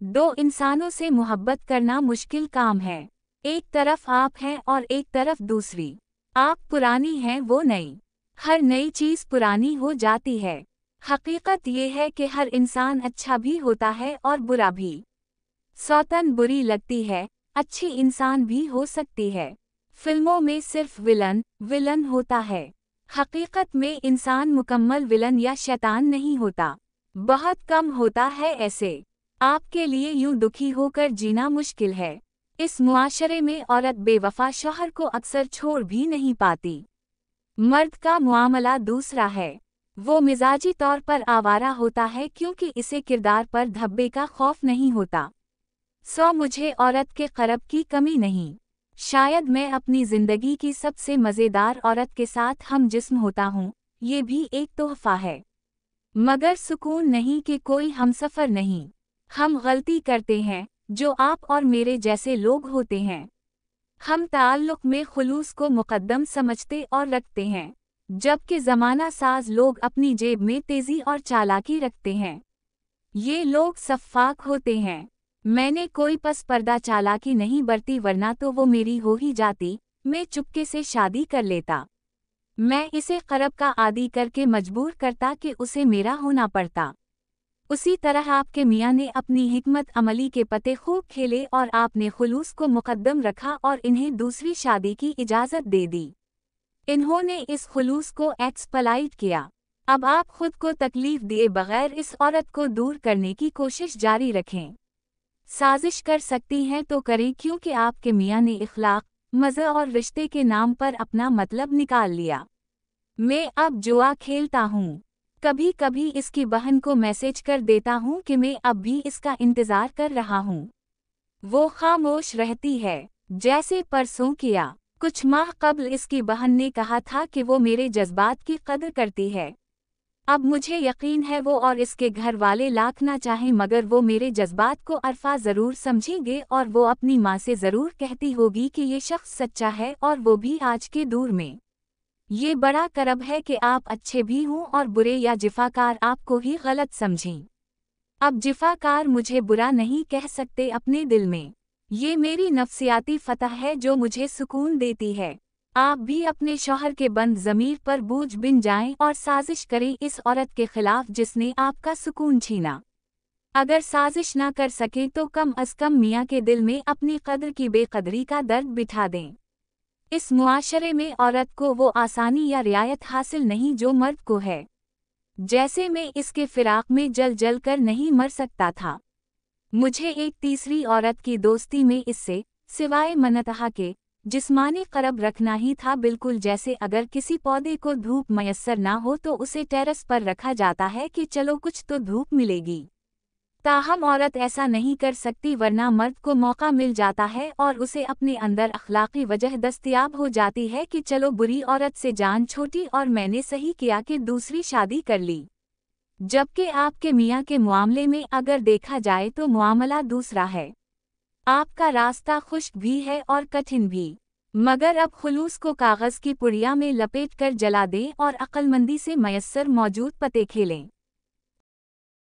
दो इंसानों से मोहब्बत करना मुश्किल काम है। एक तरफ आप हैं और एक तरफ दूसरी। आप पुरानी हैं, वो नई। हर नई चीज़ पुरानी हो जाती है। हकीकत ये है कि हर इंसान अच्छा भी होता है और बुरा भी। सौतन बुरी लगती है, अच्छी इंसान भी हो सकती है। फिल्मों में सिर्फ विलन होता है। हकीकत में इंसान मुकम्मल विलन या शैतान नहीं होता। बहुत कम होता है ऐसे। आपके लिए यूं दुखी होकर जीना मुश्किल है। इस मुआशरे में औरत बेवफा शौहर को अक्सर छोड़ भी नहीं पाती। मर्द का मामला दूसरा है। वो मिजाजी तौर पर आवारा होता है क्योंकि इसे किरदार पर धब्बे का खौफ नहीं होता। मुझे औरत के क़रब की कमी नहीं। शायद मैं अपनी ज़िंदगी की सबसे मज़ेदार औरत के साथ हम जिस्म होता हूँ, ये भी एक तोहफ़ा है। मगर सुकून नहीं कि कोई हमसफ़र नहीं। हम गलती करते हैं, जो आप और मेरे जैसे लोग होते हैं। हम ताल्लुक़ में खुलूस को मुक़द्दम समझते और रखते हैं, जबकि ज़माना साज लोग अपनी जेब में तेज़ी और चालाकी रखते हैं। ये लोग सफ़ाक होते हैं। मैंने कोई पस पर्दा चालाकी नहीं बरती, वरना तो वो मेरी हो ही जाती। मैं चुपके से शादी कर लेता। मैं इसे क़रब का आदी करके मजबूर करता कि उसे मेरा होना पड़ता। उसी तरह आपके मियाँ ने अपनी हिकमत अमली के पते खूब खेले और आपने खुलूस को मुक़द्दम रखा और इन्हें दूसरी शादी की इजाज़त दे दी। इन्होंने इस खुलूस को एक्सप्लॉइट किया। अब आप खुद को तकलीफ दिए बगैर इस औरत को दूर करने की कोशिश जारी रखें। साजिश कर सकती हैं तो करें, क्योंकि आपके मियाँ ने इखलाक, मज़ा और रिश्ते के नाम पर अपना मतलब निकाल लिया। मैं अब जुआ खेलता हूँ। कभी कभी इसकी बहन को मैसेज कर देता हूँ कि मैं अब भी इसका इंतज़ार कर रहा हूँ। वो खामोश रहती है, जैसे परसों किया। कुछ माह कबल इसकी बहन ने कहा था कि वो मेरे जज्बात की कदर करती है। अब मुझे यकीन है वो और इसके घर वाले लाख ना चाहें, मगर वो मेरे जज्बात को अरफा ज़रूर समझेंगे और वो अपनी माँ से ज़रूर कहती होगी कि ये शख्स सच्चा है, और वो भी आज के दौर में। ये बड़ा करब है कि आप अच्छे भी हों और बुरे या जिफाकार आपको ही गलत समझें। अब जिफाकार मुझे बुरा नहीं कह सकते अपने दिल में। ये मेरी नफ्सियाती फतह है जो मुझे सुकून देती है। आप भी अपने शौहर के बंद ज़मीर पर बोझ बिन जाएं और साजिश करें इस औरत के खिलाफ जिसने आपका सुकून छीना। अगर साजिश ना कर सके तो कम अज़ कम मियाँ के दिल में अपनी कद्र की बेकदरी का दर्द बिठा दें। इस मुआशरे में औरत को वो आसानी या रियायत हासिल नहीं जो मर्द को है। जैसे मैं इसके फिराक में जल कर नहीं मर सकता था। मुझे एक तीसरी औरत की दोस्ती में इससे सिवाय मनतहा के जिस्मानी क़रब रखना ही था, बिल्कुल जैसे अगर किसी पौधे को धूप मयस्सर ना हो तो उसे टेरेस पर रखा जाता है कि चलो कुछ तो धूप मिलेगी। ताहम औरत ऐसा नहीं कर सकती, वरना मर्द को मौका मिल जाता है और उसे अपने अंदर अखलाकी वजह दस्तयाब हो जाती है कि चलो बुरी औरत से जान छोटी और मैंने सही किया कि दूसरी शादी कर ली। जबकि आपके मियाँ के मामले में अगर देखा जाए तो मामला दूसरा है। आपका रास्ता खुश्क भी है और कठिन भी, मगर अब खुलूस को कागज़ की पुड़िया में लपेट कर जला दें और अक्लमंदी से मयस्सर मौजूद पते खेलें।